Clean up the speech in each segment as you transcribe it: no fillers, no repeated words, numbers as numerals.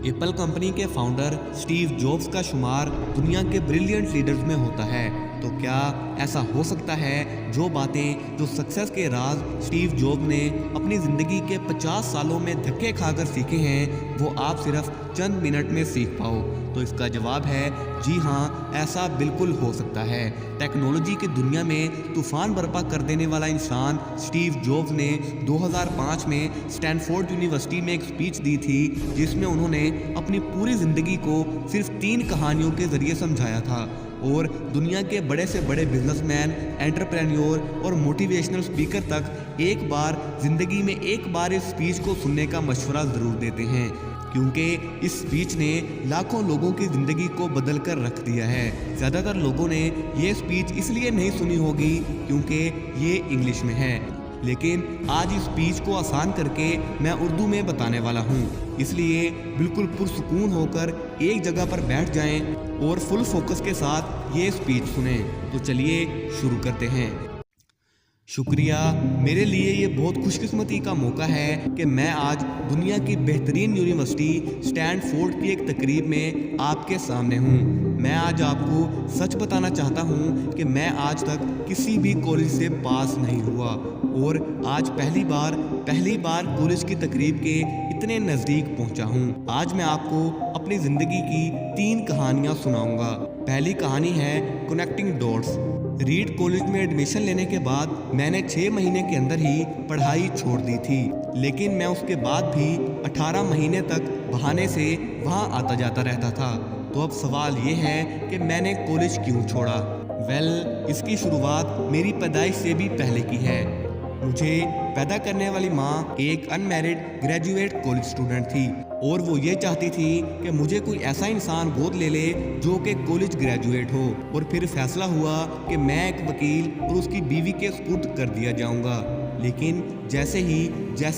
Apple company के founder Steve jobs का शुमार दुनिया के ब्रिलियंट लीडर्स में होता है। तो क्या ऐसा हो सकता है जो बातें जो सक्सेस के राज स्टीव जॉब्स ने अपनी ज़िंदगी के 50 सालों में धक्के खाकर सीखे हैं वो आप सिर्फ चंद मिनट में सीख पाओ? तो इसका जवाब है जी हाँ, ऐसा बिल्कुल हो सकता है। टेक्नोलॉजी की दुनिया में तूफान बर्पा कर देने वाला इंसान स्टीव जॉब्स ने 2005 में स्टैनफोर्ड यूनिवर्सिटी में एक स्पीच दी थी जिसमें उन्होंने अपनी पूरी ज़िंदगी को सिर्फ 3 कहानियों के ज़रिए समझाया था। और दुनिया के बड़े से बड़े बिजनेसमैन, एंटरप्रेन्योर और मोटिवेशनल स्पीकर तक एक बार ज़िंदगी में एक बार इस स्पीच को सुनने का मशवरा ज़रूर देते हैं, क्योंकि इस स्पीच ने लाखों लोगों की ज़िंदगी को बदल कर रख दिया है। ज़्यादातर लोगों ने ये स्पीच इसलिए नहीं सुनी होगी क्योंकि ये इंग्लिश में है, लेकिन आज इस स्पीच को आसान करके मैं उर्दू में बताने वाला हूँ, इसलिए बिल्कुल पुरसुकून होकर एक जगह पर बैठ जाएं और फुल फोकस के साथ ये स्पीच सुनें। तो चलिए शुरू करते हैं। शुक्रिया, मेरे लिए ये बहुत खुशकिस्मती का मौका है कि मैं आज दुनिया की बेहतरीन यूनिवर्सिटी स्टैनफोर्ड की एक तकरीब में आपके सामने हूँ। मैं आज आपको सच बताना चाहता हूँ कि मैं आज तक किसी भी कॉलेज से पास नहीं हुआ और आज पहली बार कॉलेज की तकरीब के इतने नज़दीक पहुँचा हूँ। आज मैं आपको अपनी ज़िंदगी की 3 कहानियाँ सुनाऊँगा। पहली कहानी है कनेक्टिंग डॉट्स। रीड कॉलेज में एडमिशन लेने के बाद मैंने 6 महीने के अंदर ही पढ़ाई छोड़ दी थी, लेकिन मैं उसके बाद भी 18 महीने तक बहाने से वहाँ आता जाता रहता था। तो अब सवाल ये है कि मैंने कॉलेज क्यों छोड़ा? इसकी शुरुआत मेरी पैदाइश से भी पहले की है। मुझे पैदा करने वाली माँ एक अनमैरिड ग्रेजुएट कॉलेज स्टूडेंट थी और वो ये चाहती थी कि मुझे कोई ऐसा इंसान गोद ले ले जो कि कॉलेज ग्रेजुएट हो। और फिर फैसला हुआ कि मैं एक वकील और उसकी बीवी के सुपुर्द कर दिया जाऊंगा। लेकिन जैसे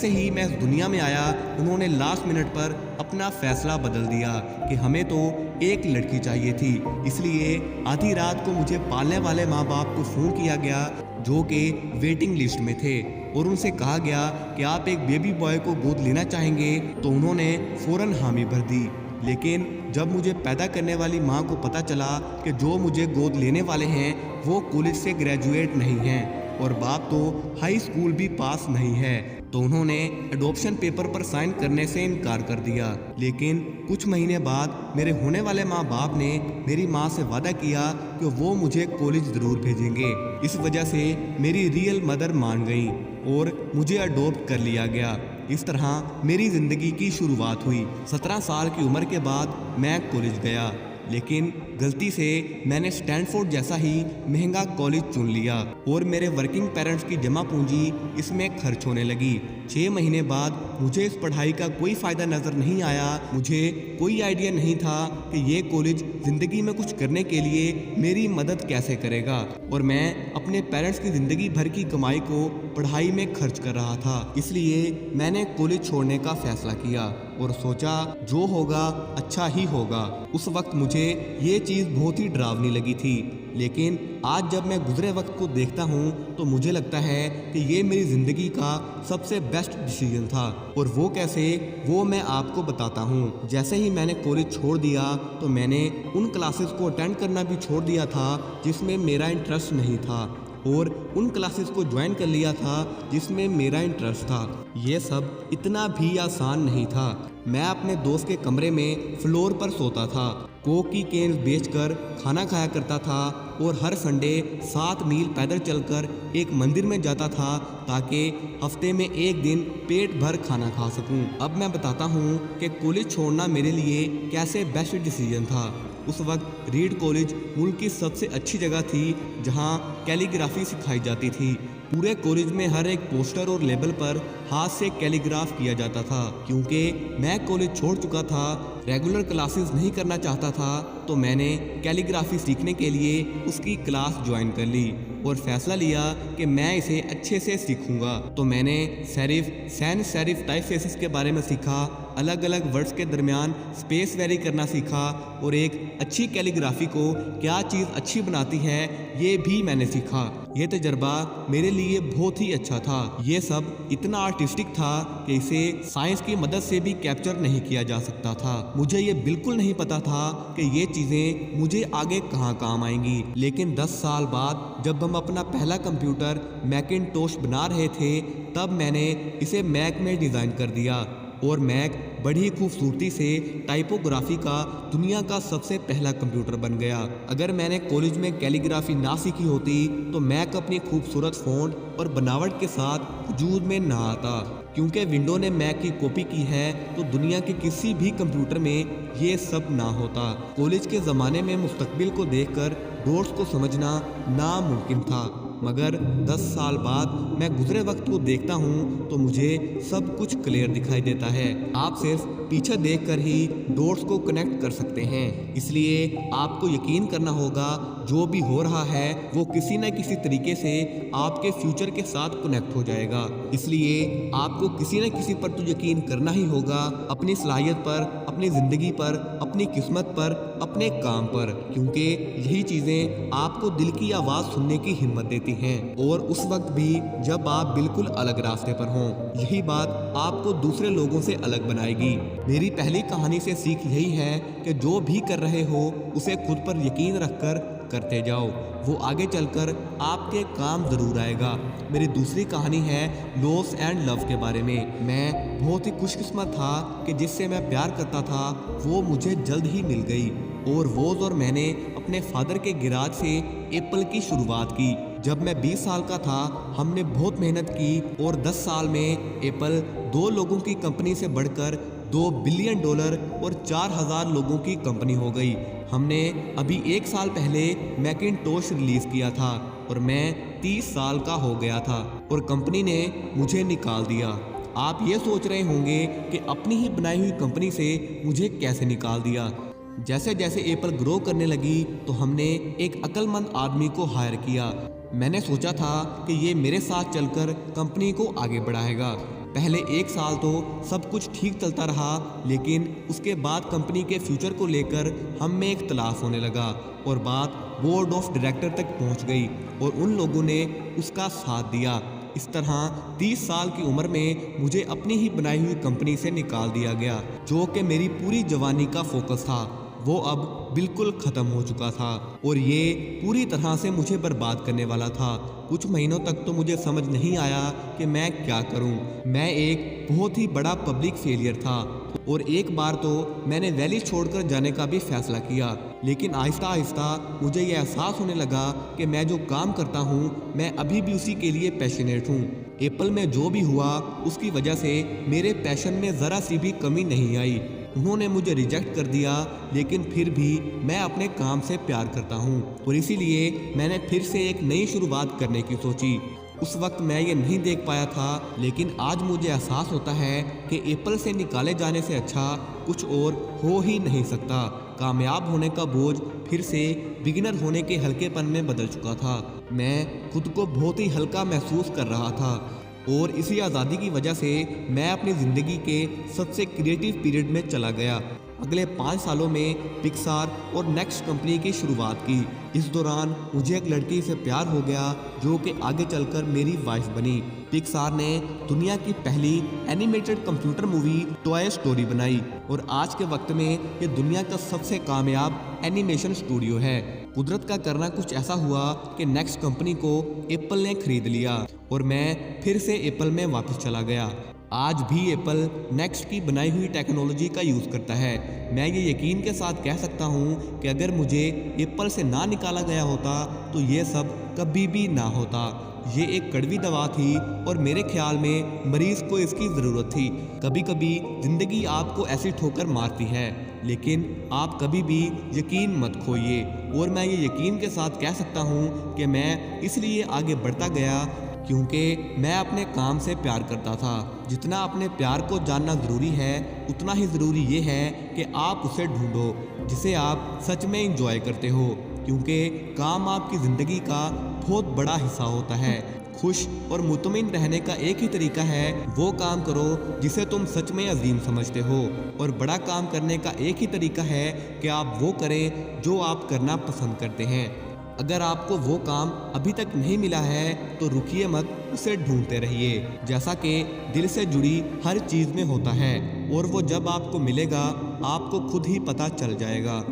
ही मैं इस दुनिया में आया, उन्होंने लास्ट मिनट पर अपना फैसला बदल दिया कि हमें तो एक लड़की चाहिए थी। इसलिए आधी रात को मुझे पालने वाले माँ बाप को फ़ोन किया गया जो कि वेटिंग लिस्ट में थे और उनसे कहा गया कि आप एक बेबी बॉय को गोद लेना चाहेंगे? तो उन्होंने फ़ौरन हामी भर दी। लेकिन जब मुझे पैदा करने वाली माँ को पता चला कि जो मुझे गोद लेने वाले हैं वो कॉलेज से ग्रेजुएट नहीं हैं और बाप तो हाई स्कूल भी पास नहीं है, तो उन्होंने एडॉप्शन पेपर पर साइन करने से इनकार कर दिया। लेकिन कुछ महीने बाद मेरे होने वाले माँ बाप ने मेरी माँ से वादा किया कि वो मुझे कॉलेज ज़रूर भेजेंगे। इस वजह से मेरी रियल मदर मान गई और मुझे अडॉप्ट कर लिया गया। इस तरह मेरी ज़िंदगी की शुरुआत हुई। 17 साल की उम्र के बाद मैं कॉलेज गया, लेकिन गलती से मैंने स्टैनफोर्ड जैसा ही महंगा कॉलेज चुन लिया और मेरे वर्किंग पेरेंट्स की जमा पूंजी इसमें खर्च होने लगी। 6 महीने बाद मुझे इस पढ़ाई का कोई फ़ायदा नज़र नहीं आया। मुझे कोई आइडिया नहीं था कि ये कॉलेज ज़िंदगी में कुछ करने के लिए मेरी मदद कैसे करेगा और मैं अपने पेरेंट्स की ज़िंदगी भर की कमाई को पढ़ाई में खर्च कर रहा था। इसलिए मैंने कॉलेज छोड़ने का फ़ैसला किया और सोचा जो होगा अच्छा ही होगा। उस वक्त मुझे ये चीज़ बहुत ही डरावनी लगी थी, लेकिन आज जब मैं गुजरे वक्त को देखता हूँ तो मुझे लगता है कि ये मेरी ज़िंदगी का सबसे बेस्ट डिसीजन था। और वो कैसे, वो मैं आपको बताता हूँ। जैसे ही मैंने कॉलेज छोड़ दिया तो मैंने उन क्लासेस को अटेंड करना भी छोड़ दिया था जिसमें मेरा इंटरेस्ट नहीं था और उन क्लासेस को ज्वाइन कर लिया था जिसमें मेरा इंटरेस्ट था। ये सब इतना भी आसान नहीं था। मैं अपने दोस्त के कमरे में फ्लोर पर सोता था, कोक की केन्स बेचकर खाना खाया करता था और हर संडे 7 मील पैदल चलकर एक मंदिर में जाता था ताकि हफ्ते में एक दिन पेट भर खाना खा सकूं। अब मैं बताता हूं कि कॉलेज छोड़ना मेरे लिए कैसे बेस्ट डिसीजन था। उस वक्त रीड कॉलेज मुल्क की सबसे अच्छी जगह थी जहां कैलीग्राफी सिखाई जाती थी। पूरे कॉलेज में हर एक पोस्टर और लेबल पर हाथ से कैलीग्राफ किया जाता था। क्योंकि मैं कॉलेज छोड़ चुका था, रेगुलर क्लासेस नहीं करना चाहता था, तो मैंने कैलीग्राफी सीखने के लिए उसकी क्लास ज्वाइन कर ली और फैसला लिया कि मैं इसे अच्छे से सीखूंगा। तो मैंने सेरिफ, सैन सेरिफ टाइपफेसेस के बारे में सीखा अलग अलग वर्ड्स के दरमियान स्पेस वेरी करना सीखा और एक अच्छी कैलीग्राफी को क्या चीज़ अच्छी बनाती है ये भी मैंने सीखा। ये तजर्बा मेरे लिए बहुत ही अच्छा था। ये सब इतना आर्टिस्टिक था कि इसे साइंस की मदद से भी कैप्चर नहीं किया जा सकता था। मुझे ये बिल्कुल नहीं पता था कि ये चीज़ें मुझे आगे कहाँ काम आएंगी, लेकिन 10 साल बाद जब हम अपना पहला कंप्यूटर मैकिनटोश बना रहे थे तब मैंने इसे मैक में डिज़ाइन कर दिया और मैक बड़ी खूबसूरती से टाइपोग्राफी का दुनिया का सबसे पहला कंप्यूटर बन गया। अगर मैंने कॉलेज में कैलीग्राफी ना सीखी होती तो मैक अपनी खूबसूरत फ़ॉन्ट और बनावट के साथ वजूद में ना आता। क्योंकि विंडो ने मैक की कॉपी की है तो दुनिया के किसी भी कंप्यूटर में ये सब ना होता। कॉलेज के ज़माने में मुस्तकबिल को देखकर डॉट्स को समझना नामुमकिन था, मगर 10 साल बाद मैं गुजरे वक्त को देखता हूँ तो मुझे सब कुछ क्लियर दिखाई देता है। आप सिर्फ पीछे देखकर ही डॉट्स को कनेक्ट कर सकते हैं, इसलिए आपको यकीन करना होगा जो भी हो रहा है वो किसी न किसी तरीके से आपके फ्यूचर के साथ कनेक्ट हो जाएगा। इसलिए आपको किसी न किसी पर तो यकीन करना ही होगा, अपनी सलाहियत पर, अपनी ज़िंदगी पर, अपनी किस्मत पर, अपने काम पर, क्योंकि यही चीज़ें आपको दिल की आवाज़ सुनने की हिम्मत देती हैं। और उस वक्त भी जब आप बिल्कुल अलग रास्ते पर हों, यही बात आपको दूसरे लोगों से अलग बनाएगी। मेरी पहली कहानी से सीख यही है कि जो भी कर रहे हो उसे खुद पर यकीन रखकर करते जाओ, वो आगे चलकर आपके काम ज़रूर आएगा। मेरी दूसरी कहानी है लॉस एंड लव के बारे में। मैं बहुत ही खुशकिस्मत था कि जिससे मैं प्यार करता था वो मुझे जल्द ही मिल गई और वो और मैंने अपने फादर के गैराज से एप्पल की शुरुआत की। जब मैं 20 साल का था हमने बहुत मेहनत की और 10 साल में एप्पल 2 लोगों की कंपनी से बढ़कर $2 बिलियन और 4000 लोगों की कंपनी हो गई। हमने अभी 1 साल पहले मैकिनटोश रिलीज़ किया था और मैं 30 साल का हो गया था और कंपनी ने मुझे निकाल दिया। आप ये सोच रहे होंगे कि अपनी ही बनाई हुई कंपनी से मुझे कैसे निकाल दिया। जैसे जैसे एप्पल ग्रो करने लगी तो हमने एक अक्लमंद आदमी को हायर किया। मैंने सोचा था कि ये मेरे साथ चलकर कंपनी को आगे बढ़ाएगा। पहले 1 साल तो सब कुछ ठीक चलता रहा, लेकिन उसके बाद कंपनी के फ्यूचर को लेकर हम में एक तलाफ होने लगा और बात बोर्ड ऑफ डायरेक्टर तक पहुंच गई और उन लोगों ने उसका साथ दिया। इस तरह 30 साल की उम्र में मुझे अपनी ही बनाई हुई कंपनी से निकाल दिया गया, जो कि मेरी पूरी जवानी का फोकस था। वो अब बिल्कुल ख़त्म हो चुका था और ये पूरी तरह से मुझे बर्बाद करने वाला था। कुछ महीनों तक तो मुझे समझ नहीं आया कि मैं क्या करूं। मैं एक बहुत ही बड़ा पब्लिक फेलियर था और एक बार तो मैंने वैली छोड़कर जाने का भी फैसला किया, लेकिन आहिस्ता आहिस्ता मुझे यह एहसास होने लगा कि मैं जो काम करता हूँ मैं अभी भी उसी के लिए पैशनेट हूँ। एप्पल में जो भी हुआ उसकी वजह से मेरे पैशन में ज़रा सी भी कमी नहीं आई। उन्होंने मुझे रिजेक्ट कर दिया, लेकिन फिर भी मैं अपने काम से प्यार करता हूँ और इसीलिए मैंने फिर से एक नई शुरुआत करने की सोची। उस वक्त मैं ये नहीं देख पाया था, लेकिन आज मुझे एहसास होता है कि एप्पल से निकाले जाने से अच्छा कुछ और हो ही नहीं सकता। कामयाब होने का बोझ फिर से बिगिनर होने के हल्केपन में बदल चुका था। मैं खुद को बहुत ही हल्का महसूस कर रहा था और इसी आज़ादी की वजह से मैं अपनी ज़िंदगी के सबसे क्रिएटिव पीरियड में चला गया। अगले 5 सालों में पिक्सार और नेक्स्ट कंपनी की शुरुआत की। इस दौरान मुझे एक लड़की से प्यार हो गया जो कि आगे चलकर मेरी वाइफ बनी। पिक्सार ने दुनिया की पहली animated computer movie toy story बनाई और आज के वक्त में ये दुनिया का सबसे कामयाब एनिमेशन स्टूडियो है। कुदरत का करना कुछ ऐसा हुआ कि नेक्स्ट कंपनी को एप्पल ने खरीद लिया और मैं फिर से एप्पल में वापस चला गया। आज भी एप्पल नेक्स्ट की बनाई हुई टेक्नोलॉजी का यूज़ करता है। मैं ये यकीन के साथ कह सकता हूँ कि अगर मुझे एप्पल से ना निकाला गया होता तो ये सब कभी भी ना होता। ये एक कड़वी दवा थी और मेरे ख्याल में मरीज़ को इसकी ज़रूरत थी। कभी कभी ज़िंदगी आपको ऐसी ठोकर मारती है, लेकिन आप कभी भी यकीन मत खोइए। और मैं ये यकीन के साथ कह सकता हूँ कि मैं इसलिए आगे बढ़ता गया क्योंकि मैं अपने काम से प्यार करता था। जितना अपने प्यार को जानना ज़रूरी है, उतना ही ज़रूरी ये है कि आप उसे ढूंढो जिसे आप सच में इंजॉय करते हो, क्योंकि काम आपकी ज़िंदगी का बहुत बड़ा हिस्सा होता है। खुश और मुतमिन रहने का एक ही तरीका है, वो काम करो जिसे तुम सच में अजीम समझते हो। और बड़ा काम करने का एक ही तरीका है कि आप वो करें जो आप करना पसंद करते हैं। अगर आपको वो काम अभी तक नहीं मिला है तो रुकिए मत, उसे ढूंढते रहिए। जैसा कि दिल से जुड़ी हर चीज़ में होता है, और वो जब आपको मिलेगा आपको खुद ही पता चल जाएगा।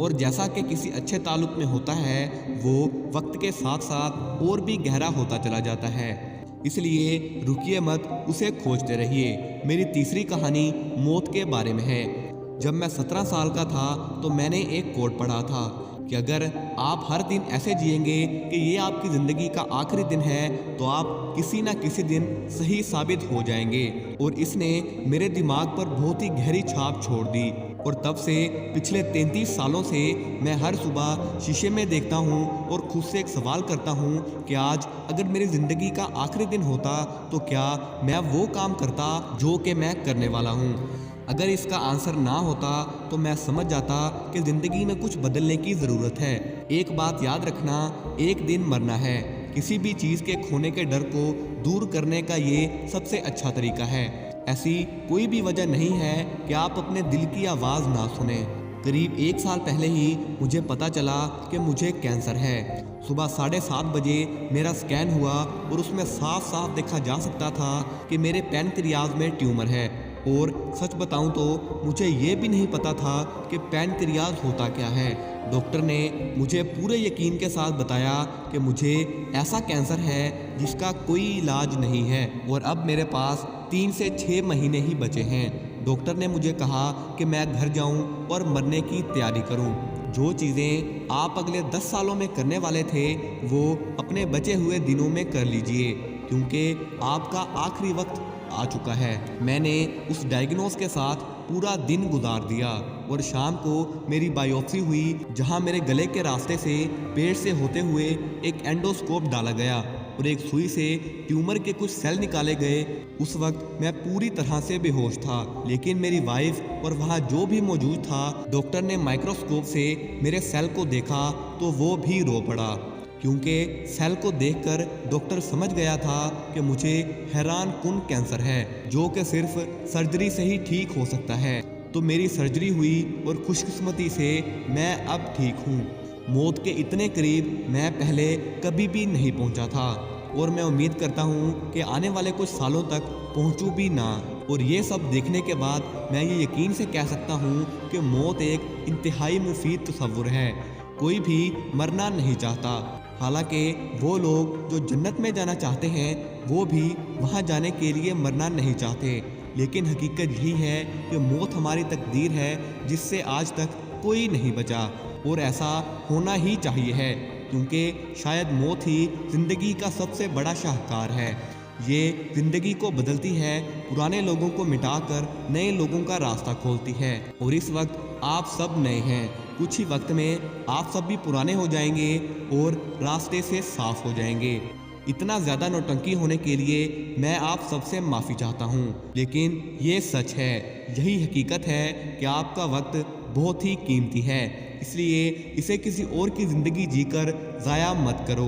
और जैसा कि किसी अच्छे ताल्लुक़ में होता है, वो वक्त के साथ साथ और भी गहरा होता चला जाता है। इसलिए रुकिए मत, उसे खोजते रहिए। मेरी तीसरी कहानी मौत के बारे में है। जब मैं 17 साल का था तो मैंने एक कोट पढ़ा था कि अगर आप हर दिन ऐसे जिएंगे कि ये आपकी ज़िंदगी का आखिरी दिन है तो आप किसी ना किसी दिन सही साबित हो जाएंगे। और इसने मेरे दिमाग पर बहुत ही गहरी छाप छोड़ दी। और तब से पिछले 33 सालों से मैं हर सुबह शीशे में देखता हूँ और खुद से एक सवाल करता हूँ कि आज अगर मेरी ज़िंदगी का आखिरी दिन होता तो क्या मैं वो काम करता जो कि मैं करने वाला हूँ। अगर इसका आंसर ना होता तो मैं समझ जाता कि ज़िंदगी में कुछ बदलने की ज़रूरत है। एक बात याद रखना, एक दिन मरना है। किसी भी चीज़ के खोने के डर को दूर करने का ये सबसे अच्छा तरीका है। ऐसी कोई भी वजह नहीं है कि आप अपने दिल की आवाज़ ना सुने। करीब 1 साल पहले ही मुझे पता चला कि मुझे कैंसर है। सुबह 7:30 बजे मेरा स्कैन हुआ और उसमें साफ साफ देखा जा सकता था कि मेरे पैनक्रियाज में ट्यूमर है। और सच बताऊं तो मुझे ये भी नहीं पता था कि पैनक्रियाज होता क्या है। डॉक्टर ने मुझे पूरे यकीन के साथ बताया कि मुझे ऐसा कैंसर है जिसका कोई इलाज नहीं है और अब मेरे पास 3 से 6 महीने ही बचे हैं। डॉक्टर ने मुझे कहा कि मैं घर जाऊं और मरने की तैयारी करूं। जो चीज़ें आप अगले 10 सालों में करने वाले थे वो अपने बचे हुए दिनों में कर लीजिए, क्योंकि आपका आखिरी वक्त आ चुका है। मैंने उस डायग्नोस के साथ पूरा दिन गुजार दिया और शाम को मेरी बायोप्सी हुई, जहां मेरे गले के रास्ते से पेट से होते हुए एक एंडोस्कोप डाला गया और एक सुई से ट्यूमर के कुछ सेल निकाले गए। उस वक्त मैं पूरी तरह से बेहोश था, लेकिन मेरी वाइफ और वहाँ जो भी मौजूद था, डॉक्टर ने माइक्रोस्कोप से मेरे सेल को देखा तो वो भी रो पड़ा, क्योंकि सेल को देखकर डॉक्टर समझ गया था कि मुझे हैरान कुन कैंसर है जो कि सिर्फ सर्जरी से ही ठीक हो सकता है। तो मेरी सर्जरी हुई और खुशकिस्मती से मैं अब ठीक हूँ। मौत के इतने करीब मैं पहले कभी भी नहीं पहुँचा था और मैं उम्मीद करता हूँ कि आने वाले कुछ सालों तक पहुँचूँ भी ना। और ये सब देखने के बाद मैं ये यकीन से कह सकता हूँ कि मौत एक इंतहाई मुफीद तसव्वुर है। कोई भी मरना नहीं चाहता। हालांकि वो लोग जो जन्नत में जाना चाहते हैं वो भी वहाँ जाने के लिए मरना नहीं चाहते। लेकिन हकीकत यही है कि मौत हमारी तकदीर है जिससे आज तक कोई नहीं बचा, और ऐसा होना ही चाहिए है, क्योंकि शायद मौत ही ज़िंदगी का सबसे बड़ा शाहकार है। ये ज़िंदगी को बदलती है, पुराने लोगों को मिटाकर नए लोगों का रास्ता खोलती है। और इस वक्त आप सब नए हैं, कुछ ही वक्त में आप सब भी पुराने हो जाएंगे और रास्ते से साफ हो जाएंगे। इतना ज़्यादा नौटंकी होने के लिए मैं आप सबसे माफ़ी चाहता हूँ, लेकिन ये सच है, यही हकीकत है कि आपका वक्त बहुत ही कीमती है। इसलिए इसे किसी और की ज़िंदगी जीकर ज़ाया मत करो।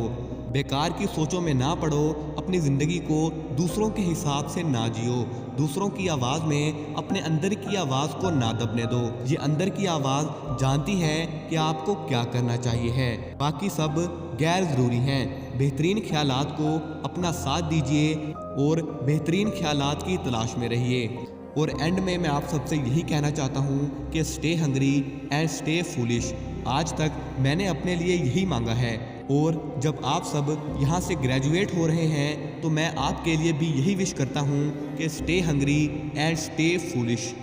बेकार की सोचों में ना पड़ो। अपनी ज़िंदगी को दूसरों के हिसाब से ना जियो। दूसरों की आवाज़ में अपने अंदर की आवाज़ को ना दबने दो। ये अंदर की आवाज़ जानती है कि आपको क्या करना चाहिए है, बाकी सब गैर ज़रूरी हैं। बेहतरीन ख्यालात को अपना साथ दीजिए और बेहतरीन ख्यालात की तलाश में रहिए। और एंड में मैं आप सबसे यही कहना चाहता हूँ कि stay hungry and stay foolish. आज तक मैंने अपने लिए यही मांगा है, और जब आप सब यहाँ से ग्रेजुएट हो रहे हैं तो मैं आपके लिए भी यही विश करता हूँ कि stay hungry and stay foolish.